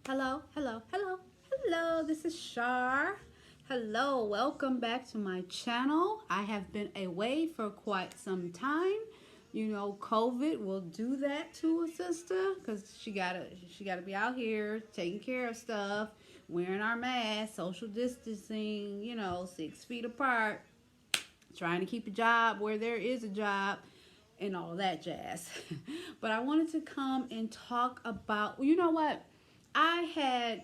Hello, hello, hello, hello. This is Shar. Hello, welcome back to my channel. I have been away for quite some time. You know, COVID will do that to a sister because she gotta be out here taking care of stuff, wearing our masks, social distancing. 6 feet apart, trying to keep a job where there is a job and all that jazz. But I wanted to come and talk about, well, you know what? I had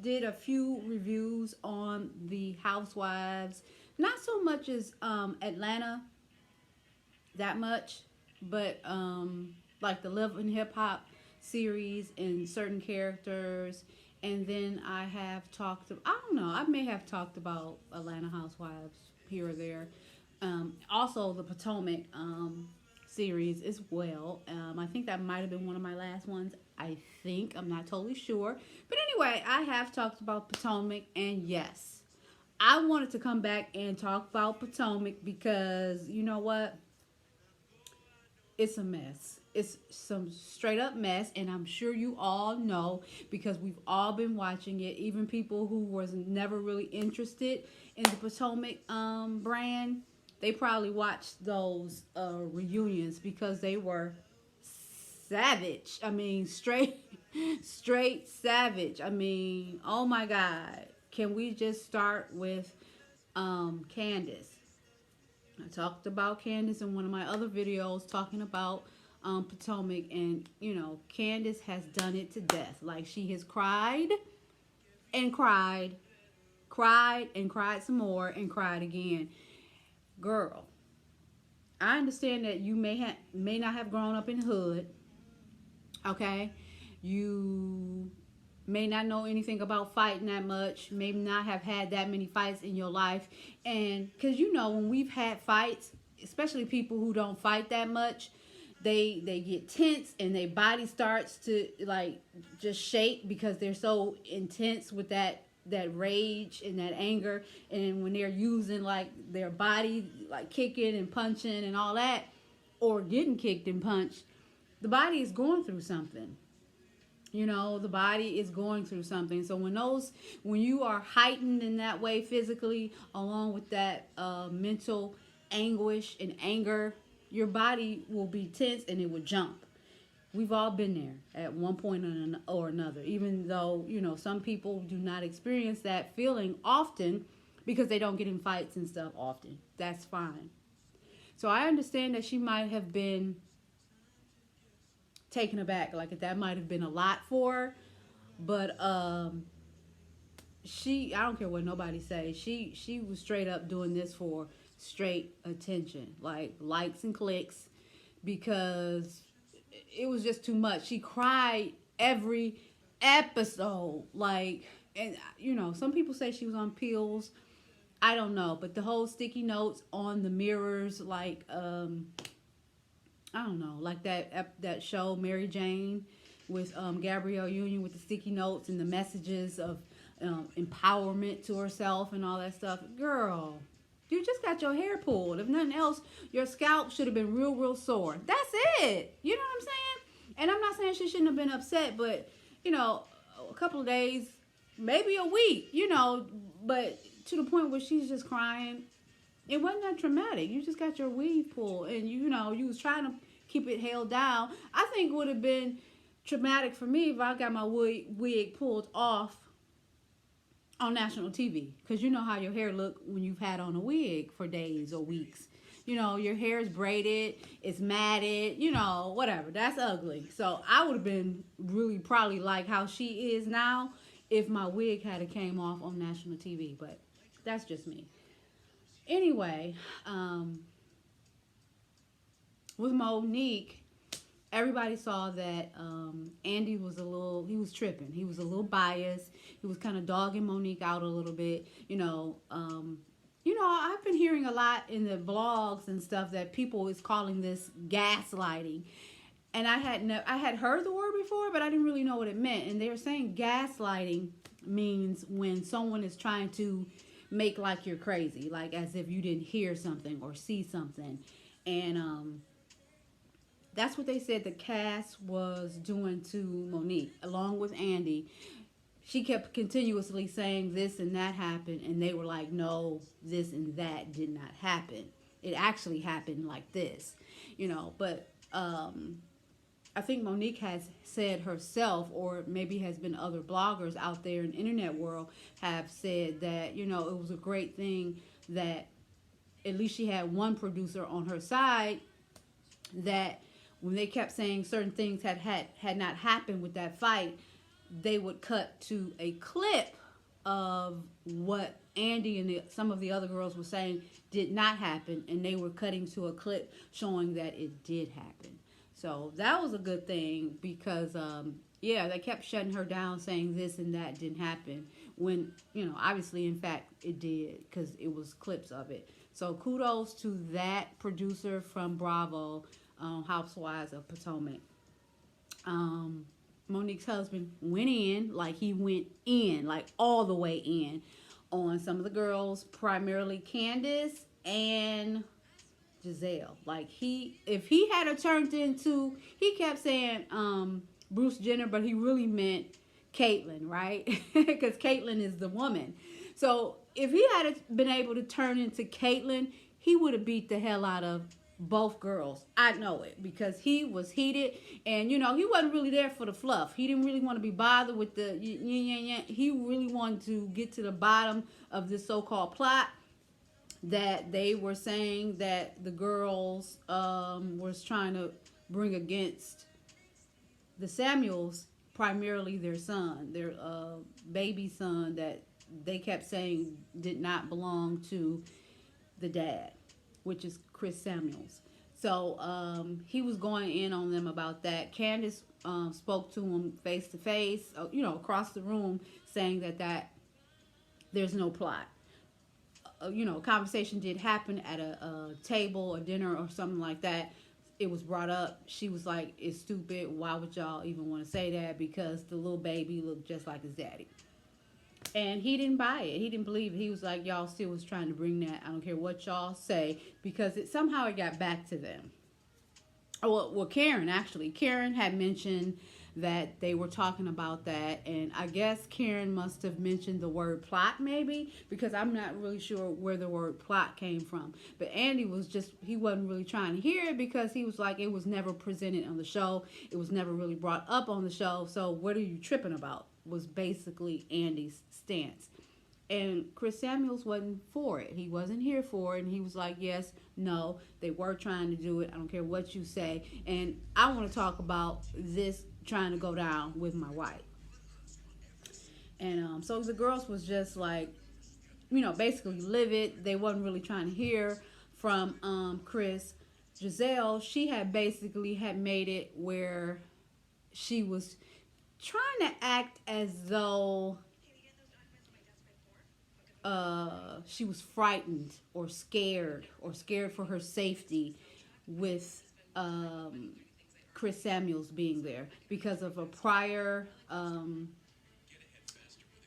did a few reviews on the Housewives, not so much as Atlanta that much, but like the Love and Hip Hop series and certain characters. And then I have talked, I don't know, I may have talked about Atlanta Housewives here or there. Also, the Potomac series as well. I think that might have been one of my last ones. I think, I'm not totally sure. But anyway, I have talked about Potomac, and yes, I wanted to come back and talk about Potomac because you know what? It's a mess. It's some straight up mess, and I'm sure you all know because we've all been watching it. Even people who was never really interested in the Potomac brand, they probably watched those reunions because they were savage. I mean, straight savage. I mean, oh my God. Can we just start with Candace? I talked about Candace in one of my other videos talking about Potomac, and Candace has done it to death. Like, she has cried and cried, cried and cried some more and cried again. Girl, I understand that you may not have grown up in the hood, okay? You may not know anything about fighting that much, may not have had that many fights in your life. And because when we've had fights, especially people who don't fight that much, they get tense and their body starts to like just shake because they're so intense with that rage and that anger. And when they're using like their body, like kicking and punching and all that, or getting kicked and punched, the body is going through something. The body is going through something. So when you are heightened in that way physically, along with that mental anguish and anger, your body will be tense and it will jump. We've all been there at one point or another, even though some people do not experience that feeling often because they don't get in fights and stuff often. That's fine. So I understand that she might have been taken aback, like that might have been a lot for her. But I don't care what nobody says, she was straight up doing this for straight attention, like likes and clicks, because it was just too much. She cried every episode, like, and some people say she was on pills. I don't know, but the whole sticky notes on the mirrors, like I don't know, like that show Mary Jane with Gabrielle Union with the sticky notes and the messages of empowerment to herself and all that stuff. Girl, you just got your hair pulled. If nothing else, your scalp should have been real, real sore. That's it. You know what I'm saying? And I'm not saying she shouldn't have been upset, but a couple of days, maybe a week, but to the point where she's just crying. It wasn't that traumatic. You just got your weave pulled, and you was trying to keep it held down. I think it would have been traumatic for me if I got my wig pulled off on national TV, because you know how your hair look when you've had on a wig for days or weeks. Your hair is braided, it's matted, whatever. That's ugly. So I would have been really probably like how she is now if my wig had came off on national TV. But that's just me. Anyway, with Monique, everybody saw that Andy was he was tripping. He was a little biased. He was kind of dogging Monique out a little bit. I've been hearing a lot in the blogs and stuff that people is calling this gaslighting. And I had heard the word before, but I didn't really know what it meant. And they were saying gaslighting means when someone is trying to make like you're crazy, like as if you didn't hear something or see something. And that's what they said the cast was doing to Monique, along with Andy. she kept continuously saying this and that happened, and they were like, no, this and that did not happen. It actually happened like this, But I think Monique has said herself, or maybe has been other bloggers out there in the internet world, have said that, it was a great thing that at least she had one producer on her side, that when they kept saying certain things had not happened with that fight, they would cut to a clip of what Andy and some of the other girls were saying did not happen, and they were cutting to a clip showing that it did happen. So that was a good thing because, they kept shutting her down, saying this and that didn't happen when, obviously, in fact, it did because it was clips of it. So kudos to that producer from Bravo, Housewives of Potomac. Monique's husband went in, like all the way in on some of the girls, primarily Candace and Giselle. If he had turned into, he kept saying Bruce Jenner, but he really meant Caitlyn, right? Because Caitlyn is the woman. So if he had been able to turn into Caitlyn, he would have beat the hell out of both girls. I know it because he was heated, and he wasn't really there for the fluff. He didn't really want to be bothered with the he really wanted to get to the bottom of this so-called plot that they were saying that the girls was trying to bring against the Samuels, primarily their son, their baby son, that they kept saying did not belong to the dad, which is Chris Samuels. So he was going in on them about that. Candace spoke to him face to face, across the room, saying that there's no plot. A conversation did happen at a table, a dinner, or something like that. It was brought up. She was like, it's stupid. Why would y'all even want to say that? Because the little baby looked just like his daddy. And he didn't buy it. He didn't believe it. He was like, y'all still was trying to bring that. I don't care what y'all say. Because somehow it got back to them. Well, Karen, actually. Karen had mentioned that they were talking about that. And I guess Karen must have mentioned the word plot, maybe. Because I'm not really sure where the word plot came from. But Andy he wasn't really trying to hear it. Because he was like, it was never presented on the show. It was never really brought up on the show. So what are you tripping about? Was basically Andy's stance. And Chris Samuels wasn't for it. He wasn't here for it. And he was like, yes, no, they were trying to do it. I don't care what you say. And I want to talk about this trying to go down with my wife. And so the girls was just like, basically livid. They wasn't really trying to hear from Chris. Giselle, she had made it where she was trying to act as though she was frightened or scared for her safety with Chris Samuels being there because of a prior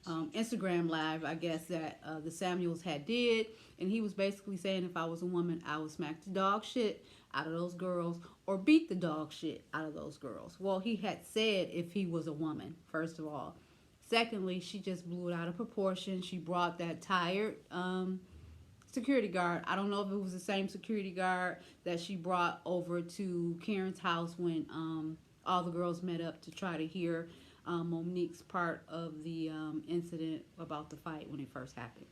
Instagram live, I guess, that the Samuels had did. And he was basically saying, if I was a woman, I would smack the dog shit out of those girls or beat the dog shit out of those girls. Well, he had said if he was a woman, first of all. Secondly, she just blew it out of proportion. She brought that tired security guard. I don't know if it was the same security guard that she brought over to Karen's house when all the girls met up to try to hear Monique's part of the incident about the fight when it first happened.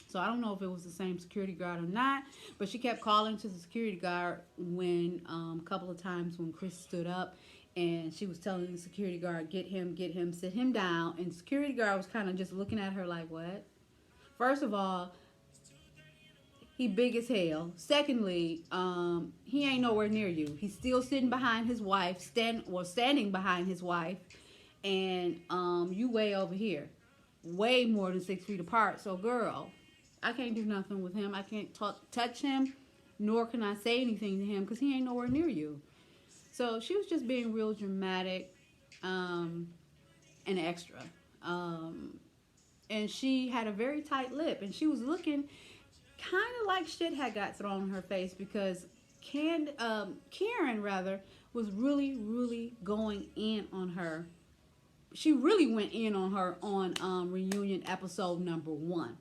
So I don't know if it was the same security guard or not, but she kept calling to the security guard when a couple of times when Chris stood up, and she was telling the security guard, get him, sit him down. And the security guard was kind of just looking at her like, what? First of all, he big as hell. Secondly, he ain't nowhere near you. He's still sitting behind his wife, standing behind his wife, and you way over here, way more than 6 feet apart. So, girl, I can't do nothing with him. I can't touch him, nor can I say anything to him because he ain't nowhere near you. So she was just being real dramatic and extra. And she had a very tight lip, and she was looking kind of like shit had got thrown in her face because Karen was really, really going in on her she really went in on her on reunion episode number 1.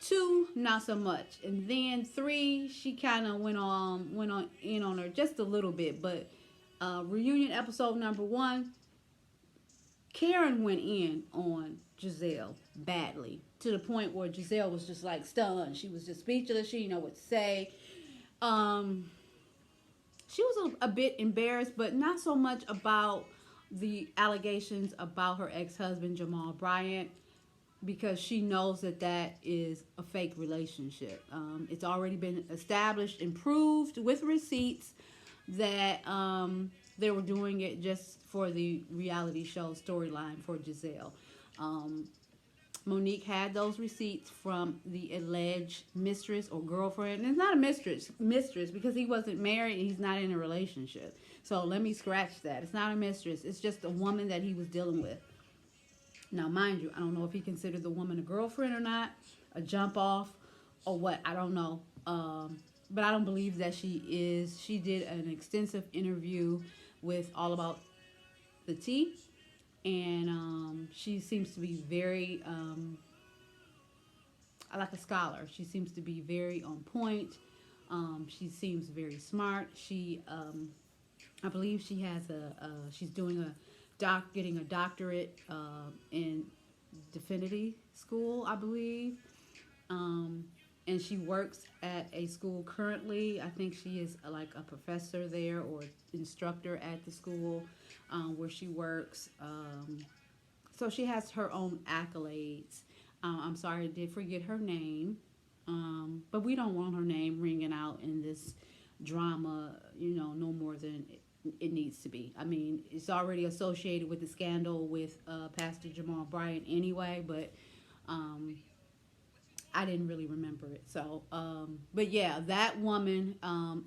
2, not so much, and then 3, she kind of went on in on her just a little bit. But reunion episode number 1, Karen went in on Giselle badly, to the point where Giselle was just like stunned. She was just speechless. She didn't know what to say. Um, she was a bit embarrassed, but not so much about the allegations about her ex-husband Jamal Bryant, because she knows that that is a fake relationship. It's already been established and proved with receipts that they were doing it just for the reality show storyline for Giselle. Um, Monique had those receipts from the alleged mistress or girlfriend. And it's not a mistress because he wasn't married and he's not in a relationship. So let me scratch that. It's not a mistress. It's just a woman that he was dealing with. Now, mind you, I don't know if he considered the woman a girlfriend or not, a jump off, or what. I don't know. But I don't believe that she is. She did an extensive interview with All About the Tea, and she seems to be very, like a scholar. She seems to be very on point. She seems very smart. I believe she has she's doing getting a doctorate in divinity school, I believe. And she works at a school currently. I think she is like a professor there or instructor at the school where she works. So she has her own accolades. I'm sorry, I did forget her name. But we don't want her name ringing out in this drama, no more than it needs to be. I mean, it's already associated with the scandal with Pastor Jamal Bryant anyway, but I didn't really remember it. So, but yeah, that woman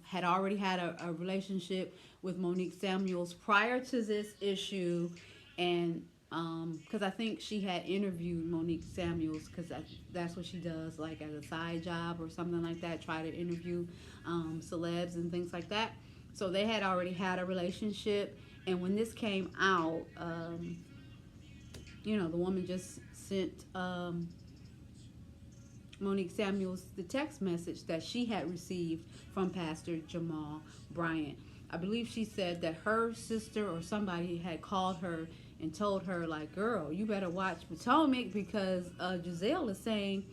had already had a relationship with Monique Samuels prior to this issue, and because I think she had interviewed Monique Samuels, because that's what she does, like as a side job or something like that, try to interview celebs and things like that. So they had already had a relationship, and when this came out, the woman just sent Monique Samuels the text message that she had received from Pastor Jamal Bryant. I believe she said that her sister or somebody had called her and told her, like, girl, you better watch Potomac, because Giselle is saying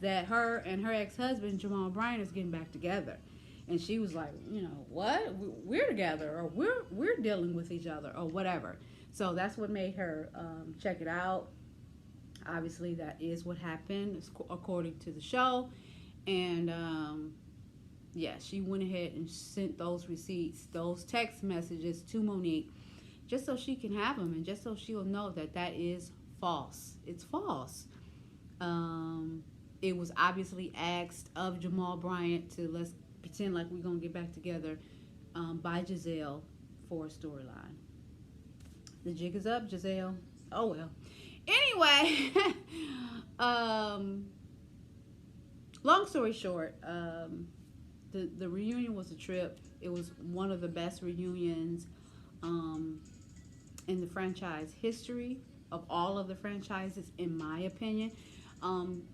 that her and her ex-husband Jamal Bryant is getting back together. And she was like, what? We're together, or we're dealing with each other, or whatever. So that's what made her check it out. Obviously, that is what happened, according to the show. And yeah, she went ahead and sent those receipts, those text messages to Monique, just so she can have them and just so she'll know that that is false. It's false. It was obviously asked of Jamal Bryant to, let's pretend like we're going to get back together, by Giselle for a storyline. The jig is up, Giselle. Oh, well. Anyway, long story short, the reunion was a trip. It was one of the best reunions in the franchise history, of all of the franchises, in my opinion.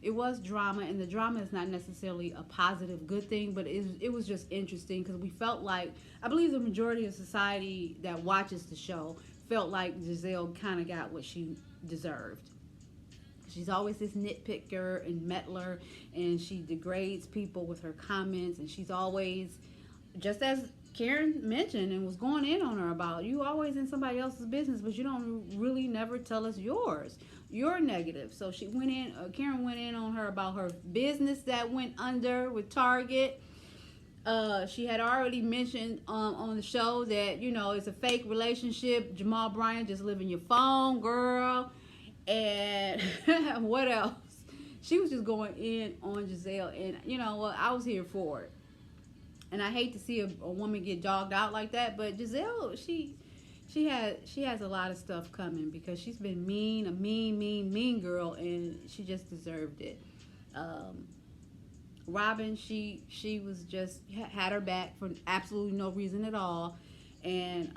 It was drama, and the drama is not necessarily a positive, good thing, but it was just interesting because we felt like, I believe the majority of society that watches the show felt like Giselle kind of got what she deserved. She's always this nitpicker and meddler, and she degrades people with her comments, and she's always, just as Karen mentioned and was going in on her about, you always in somebody else's business, but you don't really never tell us yours. You're negative. So Karen went in on her about her business that went under with Target. She had already mentioned on the show that, it's a fake relationship. Jamal Bryant just living your phone, girl. And what else? She was just going in on Giselle, and I was here for it. And I hate to see a woman get dogged out like that, but Giselle, she has a lot of stuff coming, because she's been a mean girl, and she just deserved it. Robyn, she was just had her back for absolutely no reason at all, and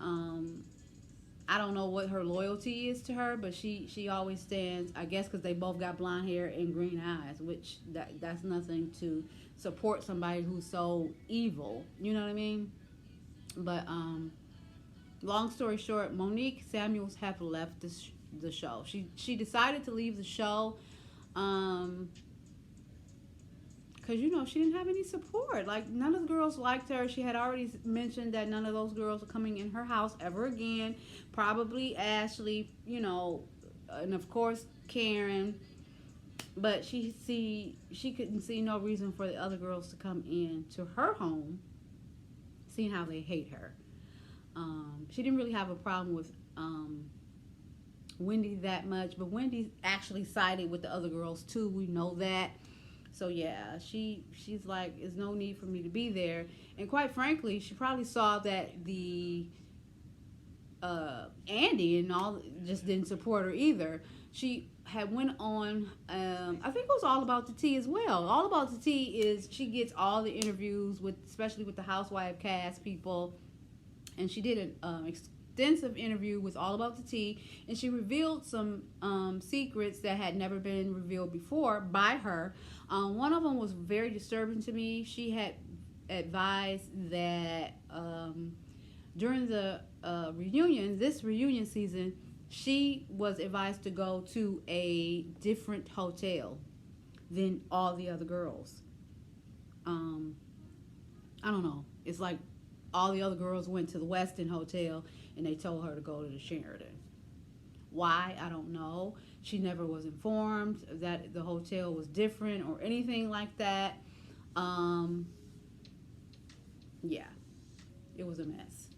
I don't know what her loyalty is to her, but she always stands. I guess because they both got blonde hair and green eyes, which that's nothing to support somebody who's so evil. You know what I mean? But long story short, Monique Samuels have left the show. She decided to leave the show. Um, because she didn't have any support. Like, none of the girls liked her. She had already mentioned that none of those girls are coming in her house ever again. Probably Ashley, and of course Karen. But she couldn't see no reason for the other girls to come in to her home, seeing how they hate her. She didn't really have a problem with Wendy that much, but Wendy actually sided with the other girls too. We know that. So yeah, she's like, there's no need for me to be there. And quite frankly, she probably saw that the Andy and all just didn't support her either. She had went on, I think it was All About the Tea as well. All About the Tea is she gets all the interviews with, especially with the housewife cast people, and she did an extensive interview with All About the Tea, and she revealed some secrets that had never been revealed before by her. One of them was very disturbing to me. She had advised that during the this reunion season, she was advised to go to a different hotel than all the other girls. I don't know. It's like all the other girls went to the Westin Hotel and they told her to go to the Sheraton. Why? I don't know. She never was informed that the hotel was different or anything like that. Yeah, it was a mess.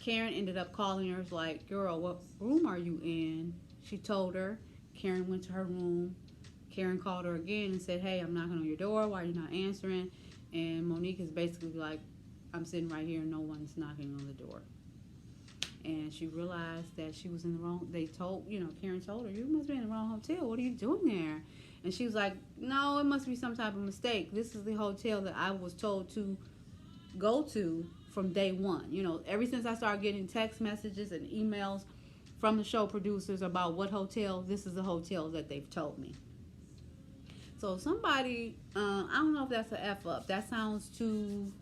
Karen ended up calling her, like, girl, what room are you in? She told her. Karen went to her room. Karen called her again and said, hey, I'm knocking on your door. Why are you not answering? And Monique is basically like, I'm sitting right here and no one's knocking on the door. And she realized that she was in the wrong, Karen told her, you must be in the wrong hotel. What are you doing there? And she was like, no, it must be some type of mistake. This is the hotel that I was told to go to from day one. Ever since I started getting text messages and emails from the show producers about what hotel, this is the hotel that they've told me. So somebody, I don't know if that's a F up. That sounds too,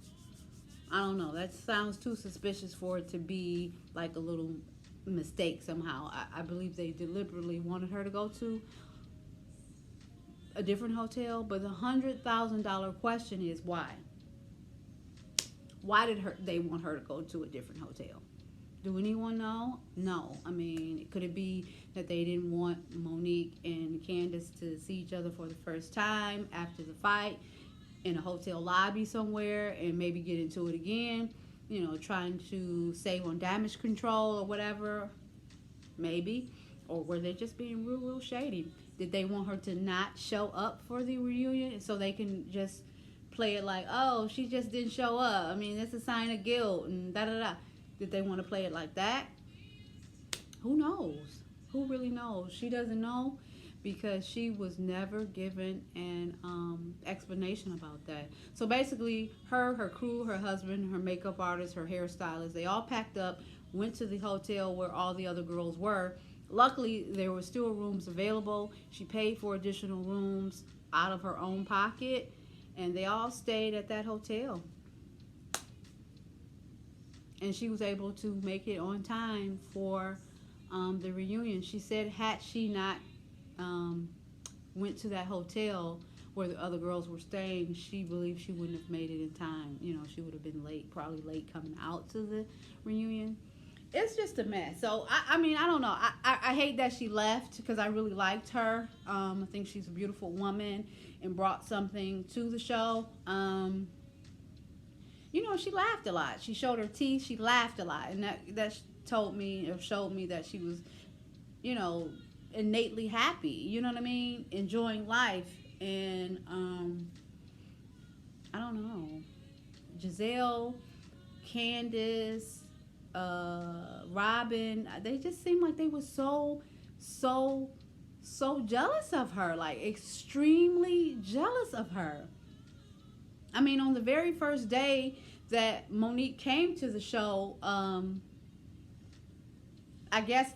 I don't know. That sounds too suspicious for it to be like a little mistake somehow. I believe they deliberately wanted her to go to a different hotel, but the $100,000 question is why? Why did they want her to go to a different hotel? Do anyone know? No. I mean, could it be that they didn't want Monique and Candace to see each other for the first time after the fight in a hotel lobby somewhere and maybe get into it again? Trying to save on damage control or whatever. Maybe. Or were they just being real, real shady? Did they want her to not show up for the reunion so they can just play it like, oh, she just didn't show up. I mean, it's a sign of guilt and da-da-da. Did they want to play it like that? Who knows? Who really knows? She doesn't know because she was never given an explanation about that. So basically, her crew, her husband, her makeup artist, her hairstylist, they all packed up, went to the hotel where all the other girls were. Luckily, there were still rooms available. She paid for additional rooms out of her own pocket, and they all stayed at that hotel. And she was able to make it on time for the reunion. She said had she not went to that hotel where the other girls were staying, she believed she wouldn't have made it in time. She would have been late, probably late coming out to the reunion. It's just a mess. So, I mean, I don't know. I hate that she left because I really liked her. I think she's a beautiful woman and brought something to the show. She laughed a lot. She showed her teeth. She laughed a lot. And that told me or showed me that she was, innately happy. You know what I mean? Enjoying life. And, I don't know. Giselle, Candace, Robyn, they just seemed like they were so jealous of her. Like, extremely jealous of her. I mean, on the very first day that Monique came to the show, I guess,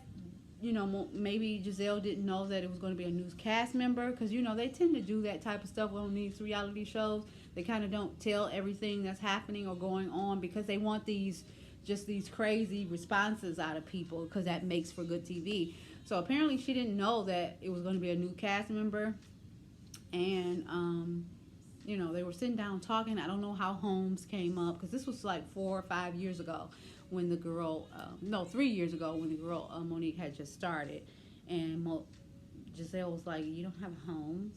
maybe Giselle didn't know that it was going to be a new cast member, because they tend to do that type of stuff on these reality shows. They kind of don't tell everything that's happening or going on, because they want these crazy responses out of people, because that makes for good TV. So apparently she didn't know that it was going to be a new cast member, and they were sitting down talking. I don't know how Holmes came up, because this was like 4 or 5 years ago when the girl, no, 3 years ago when the girl, Monique, had just started. And Giselle was like, you don't have a home?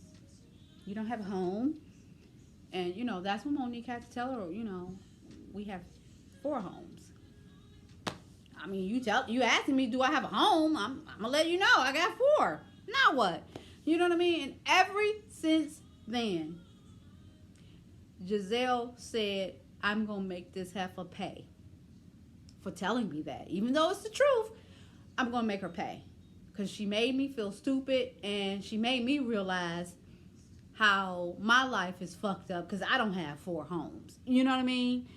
You don't have a home? And, that's when Monique had to tell her, we have 4 homes. I mean, you asking me, do I have a home? I'm going to let you know. I got 4. Now what? You know what I mean? And ever since then, Giselle said, I'm going to make this heifer pay for telling me that. Even though it's the truth, I'm going to make her pay. Because she made me feel stupid, and she made me realize how my life is fucked up, because I don't have 4 homes. You know what I mean?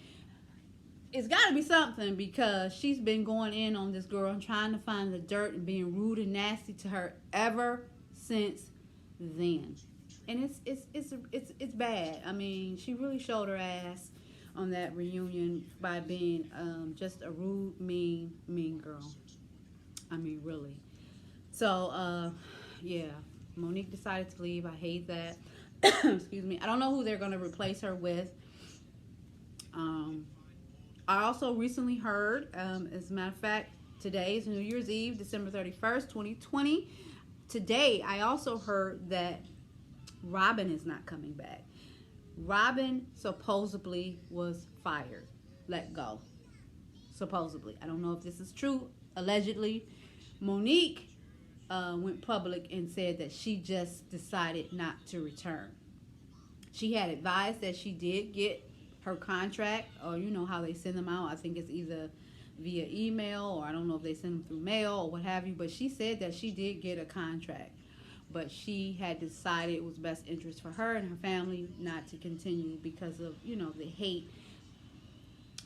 It's got to be something, because she's been going in on this girl and trying to find the dirt and being rude and nasty to her ever since then. And it's bad. I mean, she really showed her ass on that reunion by being just a rude, mean girl. I mean, really. So, yeah, Monique decided to leave. I hate that. Excuse me. I don't know who they're going to replace her with. I also recently heard, as a matter of fact, today is New Year's Eve, December 31st, 2020. Today, I also heard that Robyn is not coming back. Robyn supposedly was fired, let go. Supposedly. I don't know if this is true. Allegedly, Monique went public and said that she just decided not to return. She had advised that she did get her contract, or how they send them out. I think it's either via email, or I don't know if they send them through mail or what have you, but she said that she did get a contract. But she had decided it was best interest for her and her family not to continue because of, the hate,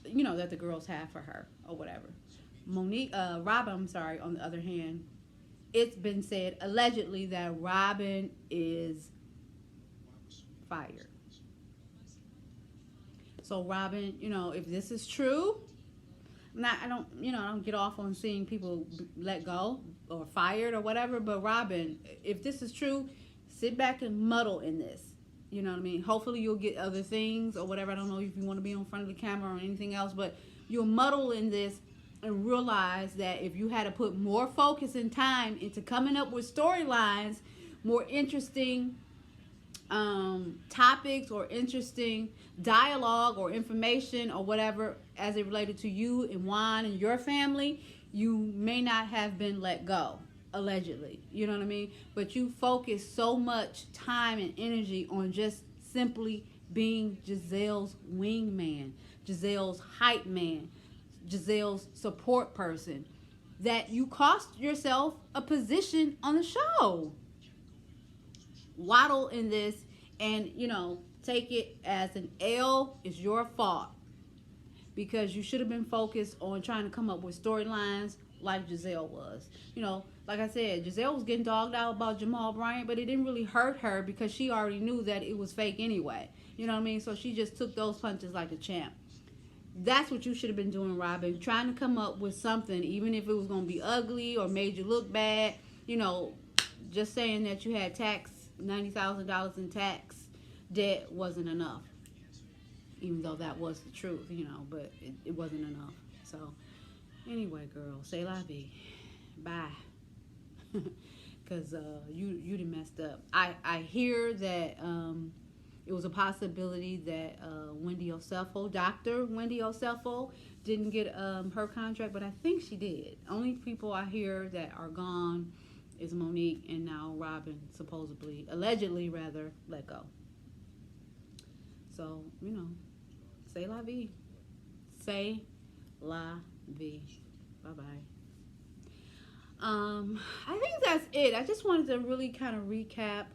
that the girls have for her or whatever. Robyn, on the other hand, it's been said allegedly that Robyn is fired. So Robyn, if this is true, I don't get off on seeing people let go or fired or whatever, but Robyn, if this is true, sit back and muddle in this. You know what I mean? Hopefully you'll get other things or whatever. I don't know if you want to be in front of the camera or anything else, but you'll muddle in this and realize that if you had to put more focus and time into coming up with storylines, more interesting topics or interesting dialogue or information or whatever as it related to you and Juan and your family, you may not have been let go, allegedly. You know what I mean? But you focus so much time and energy on just simply being Giselle's wingman, Giselle's hype man, Giselle's support person, that you cost yourself a position on the show. Waddle in this and, take it as an L is your fault, because you should have been focused on trying to come up with storylines like Giselle was. Like I said, Giselle was getting dogged out about Jamal Bryant, but it didn't really hurt her because she already knew that it was fake anyway. You know what I mean? So she just took those punches like a champ. That's what you should have been doing, Robyn. Trying to come up with something, even if it was going to be ugly or made you look bad. Just saying that you had $90,000 in tax debt wasn't enough. Even though that was the truth, but it wasn't enough. So, anyway, girl, say la vie. Bye. Because you done messed up. I hear that it was a possibility that Dr. Wendy Oselfo didn't get her contract, but I think she did. Only people I hear that are gone is Monique and now Robyn, supposedly, allegedly rather, let go. So, say la vie. Say la vie. Bye-bye. I think that's it. I just wanted to really kind of recap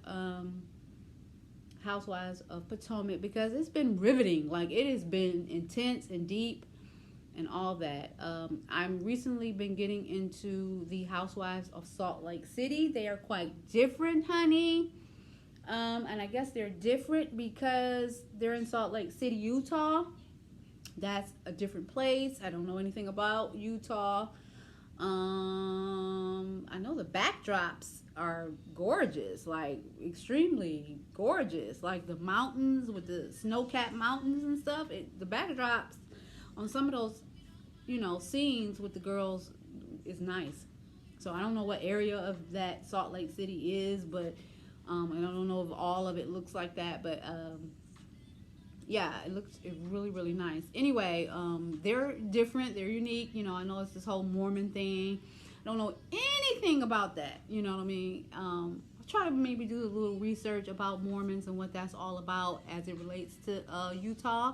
Housewives of Potomac, because it's been riveting. Like, it has been intense and deep, and all that. I'm recently been getting into the Housewives of Salt Lake City. They are quite different, honey. And I guess they're different because they're in Salt Lake City, Utah. That's a different place. I don't know anything about Utah. I know the backdrops are gorgeous, like extremely gorgeous, like the mountains with the snow-capped mountains and stuff. The backdrops on some of those, scenes with the girls is nice. So I don't know what area of that Salt Lake City is, but and I don't know if all of it looks like that, but yeah, it looks really, really nice. Anyway, they're different. They're unique. I know it's this whole Mormon thing. I don't know anything about that. You know what I mean? I'll try to maybe do a little research about Mormons and what that's all about as it relates to Utah.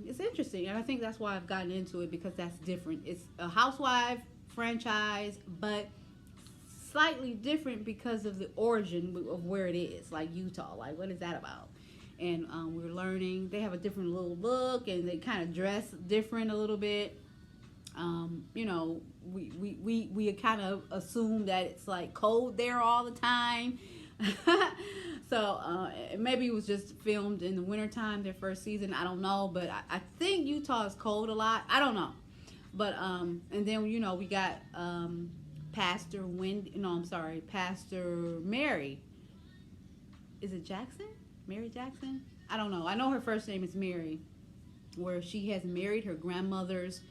It's interesting, and I think that's why I've gotten into it, because that's different. It's a housewife franchise, but slightly different because of the origin of where it is, like Utah. Like, what is that about? And we're learning. They have a different little look, and they kind of dress different a little bit. We kind of assume that it's like cold there all the time. So maybe it was just filmed in the wintertime, their first season. I don't know, but I think Utah is cold a lot. I don't know. But and then we got Pastor Mary. Is it Jackson? Mary Jackson? I don't know. I know her first name is Mary, where she has married her grandmother's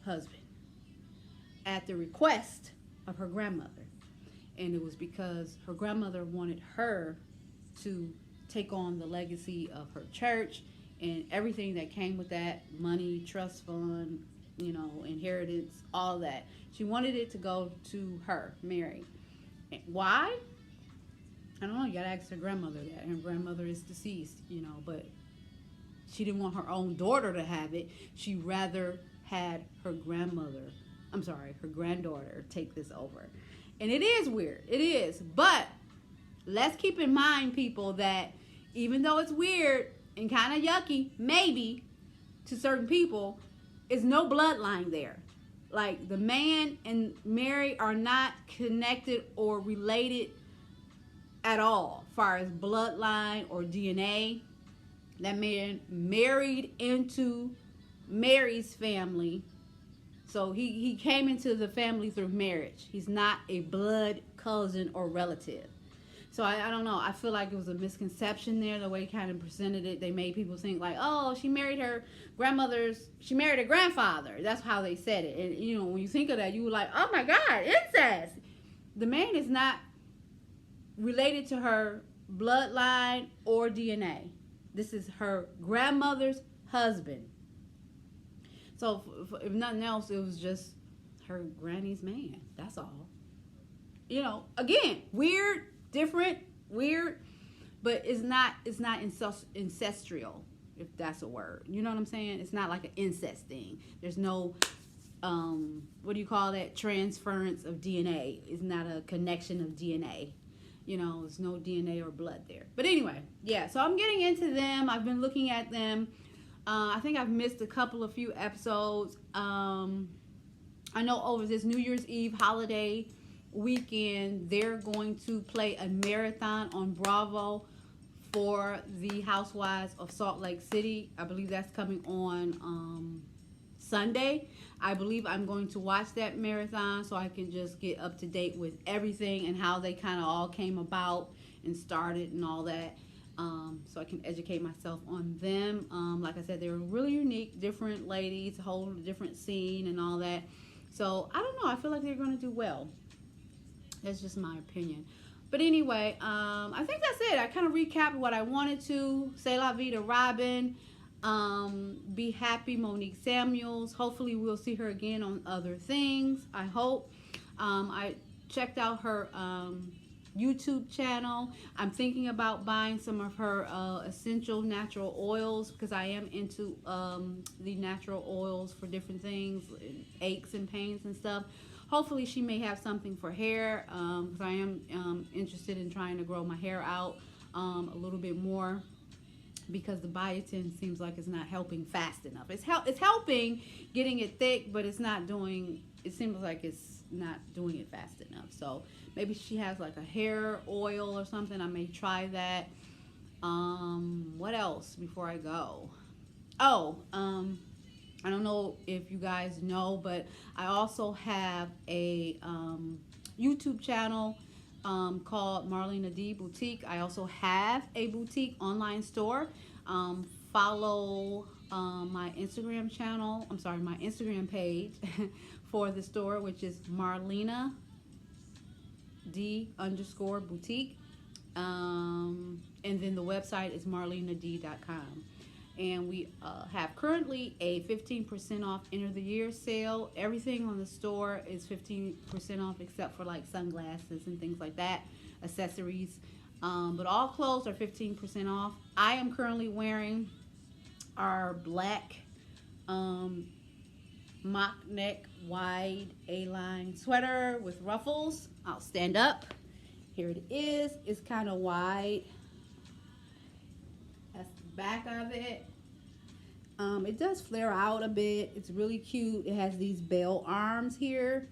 husband at the request of her grandmother. And it was because her grandmother wanted her to take on the legacy of her church and everything that came with that, money, trust fund, inheritance, all that. She wanted it to go to her, Mary. Why? I don't know. You gotta ask her grandmother that. Her grandmother is deceased, but she didn't want her own daughter to have it. She rather had her granddaughter take this over. And it is weird. It is. But let's keep in mind, people, that even though it's weird and kind of yucky, maybe, to certain people, is no bloodline there. Like, the man and Mary are not connected or related at all, as far as bloodline or DNA. That man married into Mary's family. So he came into the family through marriage. He's not a blood cousin or relative. So I don't know. I feel like it was a misconception there, the way he kind of presented it. They made people think like, oh, she married her grandfather. That's how they said it. And, when you think of that, you were like, oh my God, incest. The man is not related to her bloodline or DNA. This is her grandmother's husband. So if nothing else, it was just her granny's man. That's all. Again, weird, different, weird, but it's not ancestral, if that's a word. You know what I'm saying? It's not like an incest thing. There's no what do you call that? Transference of DNA. It's not a connection of DNA. There's no DNA or blood there. But anyway, yeah, so I'm getting into them. I've been looking at them. I think I've missed a few episodes. I know over this New Year's Eve holiday weekend, they're going to play a marathon on Bravo for the Housewives of Salt Lake City. I believe that's coming on Sunday. I believe I'm going to watch that marathon so I can just get up to date with everything and how they kind of all came about and started and all that. So I can educate myself on them. Like I said, they're really unique, different ladies, a whole different scene and all that. So I don't know. I feel like they're going to do well. That's just my opinion. But anyway, I think that's it. I kind of recapped what I wanted to. C'est la vie to Robyn. Be happy, Monique Samuels. Hopefully we'll see her again on other things. I hope. I checked out her YouTube channel. I'm thinking about buying some of her essential natural oils because I am into the natural oils for different things, aches and pains and stuff. Hopefully she may have something for hair because I am interested in trying to grow my hair out a little bit more. because the biotin seems like it's not helping fast enough. It's helping getting it thick, but it's not doing. It seems like it's not doing it fast enough. So maybe she has like a hair oil or something. I may try that. What else before I go? Oh, I don't know if you guys know, but I also have a YouTube channel called Marlena D Boutique. I also have a boutique online store. Follow my Instagram channel. I'm sorry, my Instagram page for the store, which is Marlena D_boutique. And then the website is marlenad.com. And we have currently a 15% off end of the year sale. Everything on the store is 15% off except for like sunglasses and things like that, accessories. But all clothes are 15% off. I am currently wearing our black mock neck wide A-line sweater with ruffles. I'll stand up. Here it is. It's kind of wide. That's the back of it. It does flare out a bit. It's really cute. It has these bell arms here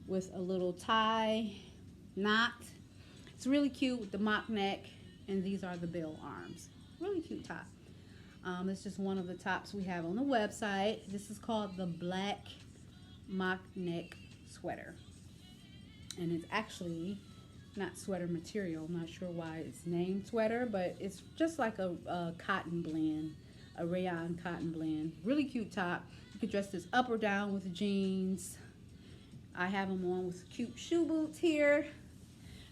with a little tie knot. It's really cute with the mock neck, and these are the bell arms. Really cute top. It's just one of the tops we have on the website. This is called the black mock neck sweater, and it's actually not sweater material. I'm not sure why it's named sweater, but it's just like a cotton blend, a rayon cotton blend. Really cute top. You could dress this up or down with jeans. I have them on with cute shoe boots here.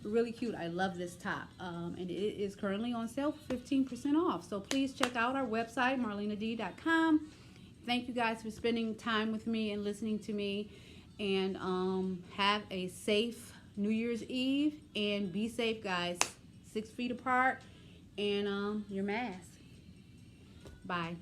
Really cute. I love this top. And it is currently on sale for 15% off. So please check out our website, marlenad.com. Thank you guys for spending time with me and listening to me. And have a safe New Year's Eve, and be safe, guys. 6 feet apart, and your mask. Bye.